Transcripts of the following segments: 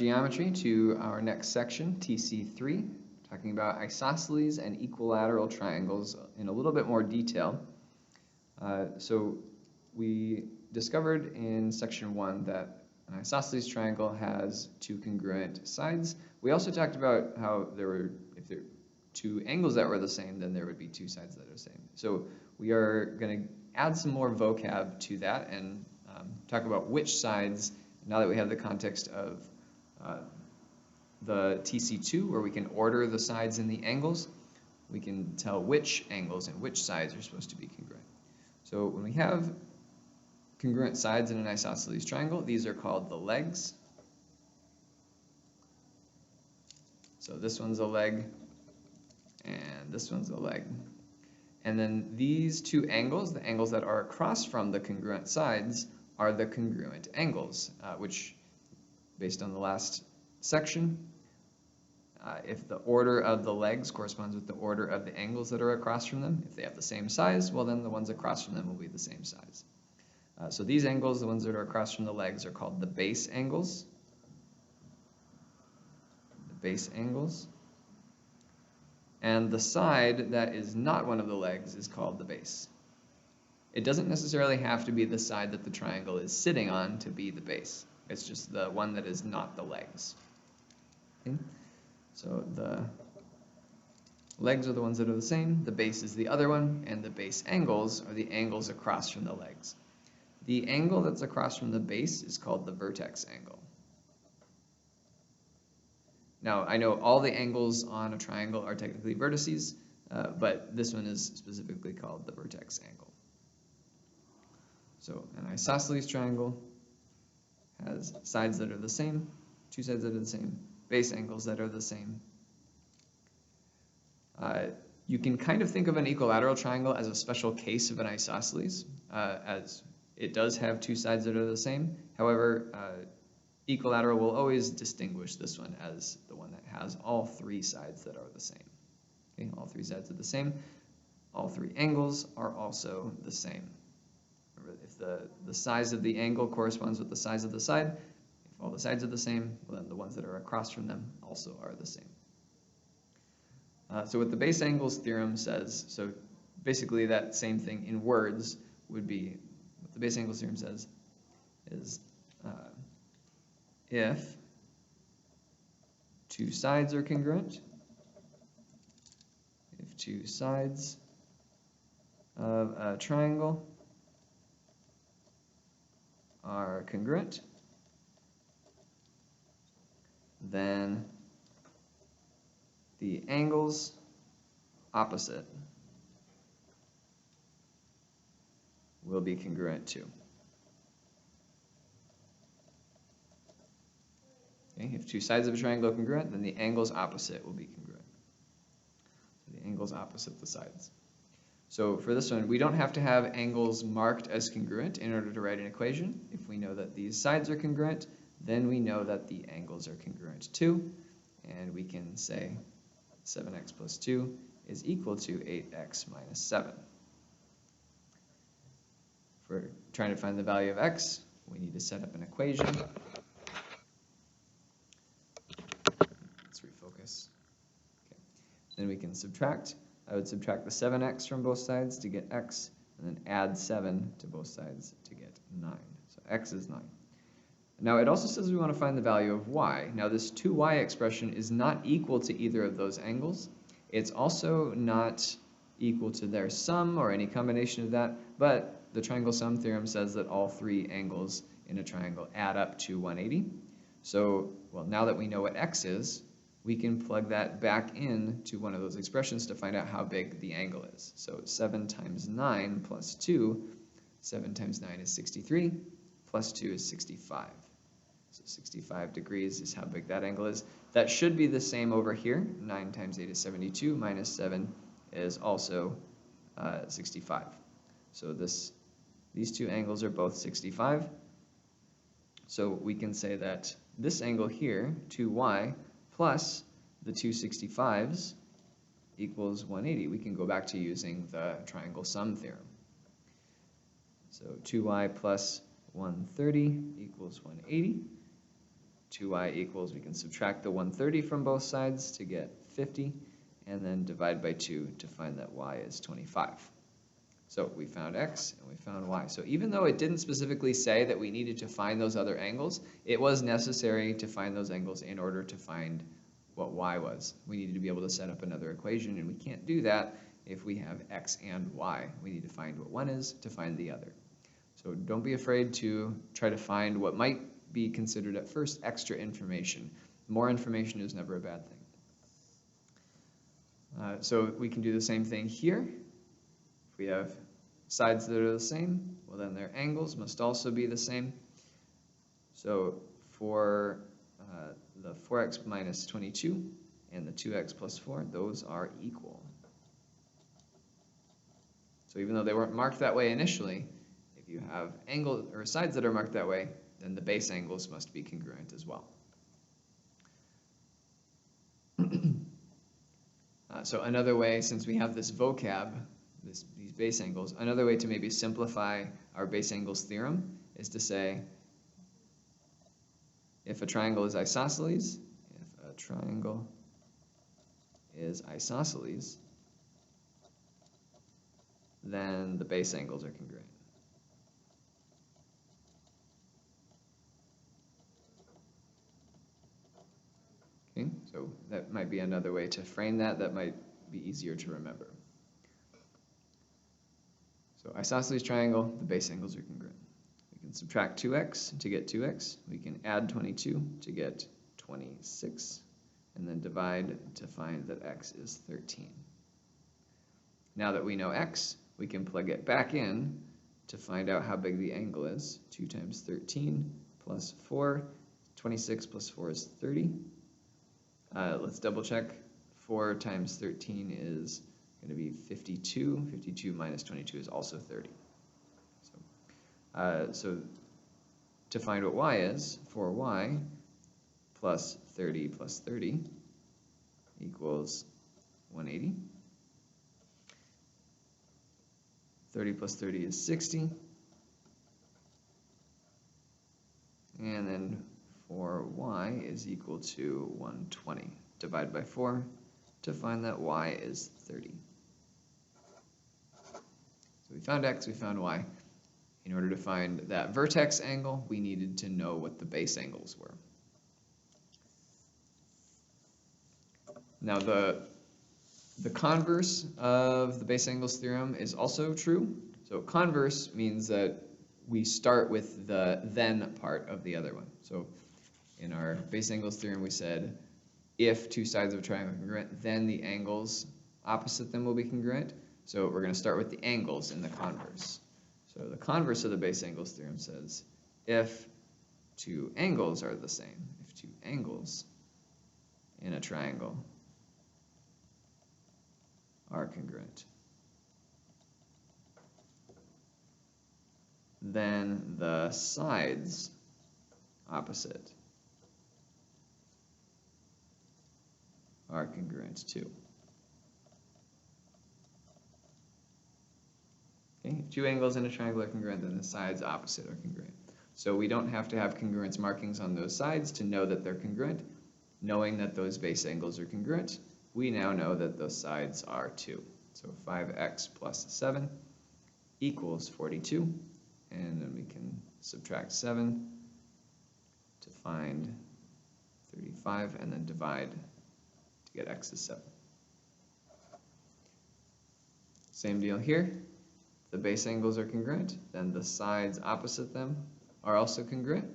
Geometry to our next section, TC3, talking about isosceles and equilateral triangles in a little bit more detail. So we discovered in section 1 that an isosceles triangle has two congruent sides. We also talked about how if there were two angles that were the same, then there would be two sides that are the same. So we are going to add some more vocab to that and talk about which sides, now that we have the context of the TC2, where we can order the sides and the angles, we can tell which angles and which sides are supposed to be congruent. So when we have congruent sides in an isosceles triangle, these are called the legs. So this one's a leg, and this one's a leg. And then these two angles, the angles that are across from the congruent sides, are the congruent angles, which, based on the last section, if the order of the legs corresponds with the order of the angles that are across from them, if they have the same size, well then the ones across from them will be the same size. So these angles, the ones that are across from the legs, are called the base angles. The base angles. And the side that is not one of the legs is called the base. It doesn't necessarily have to be the side that the triangle is sitting on to be the base. It's just the one that is not the legs. Okay? So the legs are the ones that are the same, the base is the other one, and the base angles are the angles across from the legs. The angle that's across from the base is called the vertex angle. Now, I know all the angles on a triangle are technically vertices, but this one is specifically called the vertex angle. So an isosceles triangle has sides that are the same, two sides that are the same, base angles that are the same. You can kind of think of an equilateral triangle as a special case of an isosceles, as it does have two sides that are the same. However, equilateral will always distinguish this one as the one that has all three sides that are the same. Okay, all three sides are the same. All three angles are also the same. Remember, if the size of the angle corresponds with the size of the side, if all the sides are the same, well, then the ones that are across from them also are the same. So what the base angles theorem says, so basically that same thing in words would be, what the base angles theorem says is if two sides are congruent, if two sides of a triangle are congruent, then the angles opposite will be congruent too. Okay, if two sides of a triangle are congruent, then the angles opposite will be congruent. So the angles opposite the sides. So for this one, we don't have to have angles marked as congruent in order to write an equation. If we know that these sides are congruent, then we know that the angles are congruent too. And we can say 7x plus 2 is equal to 8x minus 7. If we're trying to find the value of x, we need to set up an equation. Let's refocus. Okay. Then we can subtract. I would subtract the 7x from both sides to get x, and then add 7 to both sides to get 9. So x is 9. Now it also says we want to find the value of y. Now this 2y expression is not equal to either of those angles. It's also not equal to their sum or any combination of that, but the triangle sum theorem says that all three angles in a triangle add up to 180. So, well, now that we know what x is, we can plug that back into one of those expressions to find out how big the angle is. So 7 times 9 plus 2, 7 times 9 is 63, plus 2 is 65. So 65 degrees is how big that angle is. That should be the same over here. 9 times 8 is 72, minus 7 is also 65. So these two angles are both 65. So we can say that this angle here, 2y, plus the two 65s equals 180. We can go back to using the triangle sum theorem. So 2y plus 130 equals 180. 2y equals, we can subtract the 130 from both sides to get 50, and then divide by 2 to find that y is 25. So we found x and we found y. So even though it didn't specifically say that we needed to find those other angles, it was necessary to find those angles in order to find what y was. We needed to be able to set up another equation, and we can't do that if we have x and y. We need to find what one is to find the other. So don't be afraid to try to find what might be considered at first extra information. More information is never a bad thing. So we can do the same thing here. If we have sides that are the same, well then their angles must also be the same. So for the 4x minus 22 and the 2x plus 4, those are equal. So even though they weren't marked that way initially, if you have angles or sides that are marked that way, then the base angles must be congruent as well. So another way, since we have this vocab, these base angles, another way to maybe simplify our base angles theorem is to say, if a triangle is isosceles, then the base angles are congruent. Okay, so that might be another way to frame that. That might be easier to remember. So isosceles triangle, the base angles are congruent. We can subtract 2x to get 2x. We can add 22 to get 26, and then divide to find that x is 13. Now that we know x, we can plug it back in to find out how big the angle is. 2 times 13 plus 4, 26 plus 4 is 30. Let's double check. 4 times 13 is going to be 52. 52 minus 22 is also 30. So to find what y is, 4y plus 30 equals 180. 30 plus 30 is 60. And then 4y is equal to 120. Divide by 4 to find that y is 30. So we found x, we found y. In order to find that vertex angle, we needed to know what the base angles were. Now the converse of the base angles theorem is also true. So converse means that we start with the then part of the other one. So in our base angles theorem, we said if two sides of a triangle are congruent, then the angles opposite them will be congruent. So we're going to start with the angles in the converse. So the converse of the base angles theorem says if two angles are the same, if two angles in a triangle are congruent, then the sides opposite are congruent too. Okay, if two angles in a triangle are congruent, then the sides opposite are congruent. So we don't have to have congruence markings on those sides to know that they're congruent. Knowing that those base angles are congruent, we now know that those sides are too. So 5x plus 7 equals 42, and then we can subtract 7 to find 35, and then divide to get x is 7. Same deal here. The base angles are congruent, then the sides opposite them are also congruent.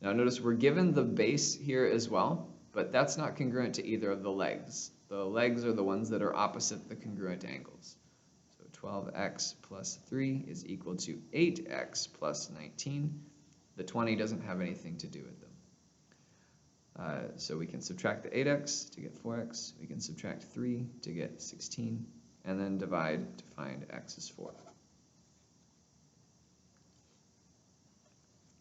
Now notice we're given the base here as well, but that's not congruent to either of the legs. The legs are the ones that are opposite the congruent angles. So 12x plus 3 is equal to 8x plus 19. The 20 doesn't have anything to do with them. So we can subtract the 8x to get 4x. We can subtract 3 to get 16, and then divide to find x is 4.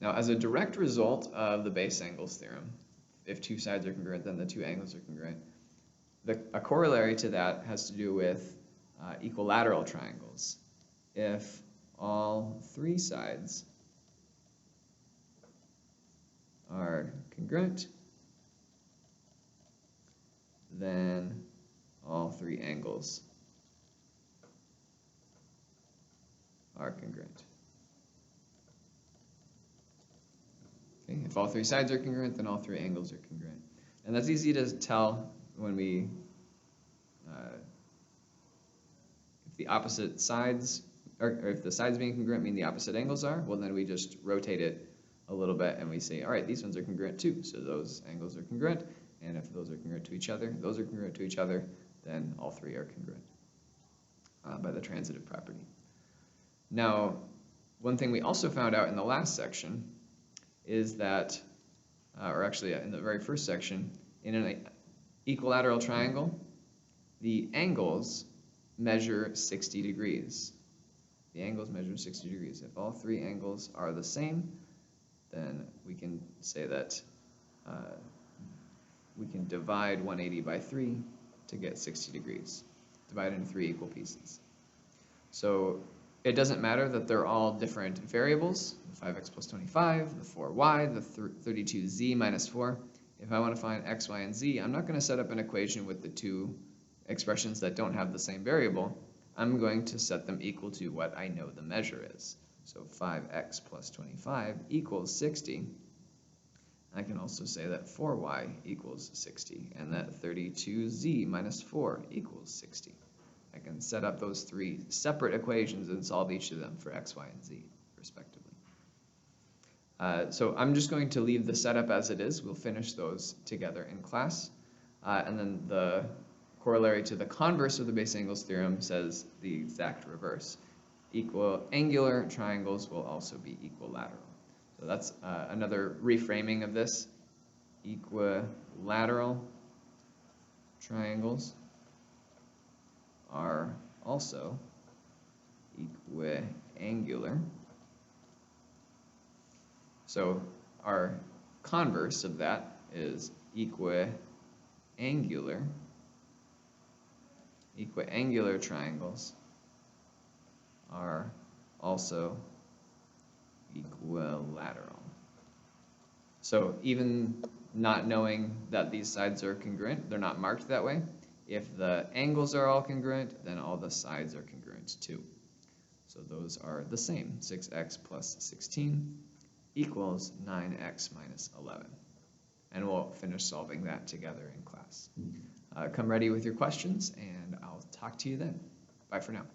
Now, as a direct result of the base angles theorem, if two sides are congruent, then the two angles are congruent. A corollary to that has to do with equilateral triangles. If all three sides are congruent, then all three angles are congruent. Okay, if all three sides are congruent, then all three angles are congruent. And that's easy to tell when we, if the opposite sides, or if the sides being congruent mean the opposite angles are, well then we just rotate it a little bit and we say, all right, these ones are congruent too, so those angles are congruent, and if those are congruent to each other, those are congruent to each other, then all three are congruent by the transitive property. Now, one thing we also found out in the last section is that, or actually in the very first section, in an equilateral triangle, the angles measure 60 degrees. The angles measure 60 degrees. If all three angles are the same, then we can say that we can divide 180 by 3 to get 60 degrees. Divide into 3 equal pieces. So it doesn't matter that they're all different variables, the 5x plus 25, the 4y, the 32z minus 4. If I want to find x, y, and z, I'm not going to set up an equation with the two expressions that don't have the same variable. I'm going to set them equal to what I know the measure is. So 5x plus 25 equals 60. I can also say that 4y equals 60, and that 32z minus 4 equals 60. I can set up those three separate equations and solve each of them for x, y, and z, respectively. So I'm just going to leave the setup as it is. We'll finish those together in class. And then the corollary to the converse of the base angles theorem says the exact reverse. Angular triangles will also be equilateral. So that's another reframing of this. Equilateral triangles are also equiangular. So our converse of that is equiangular. Equiangular triangles are also equilateral. So even not knowing that these sides are congruent, they're not marked that way. If the angles are all congruent, then all the sides are congruent too. So those are the same. 6x plus 16 equals 9x minus 11. And we'll finish solving that together in class. Come ready with your questions, and I'll talk to you then. Bye for now.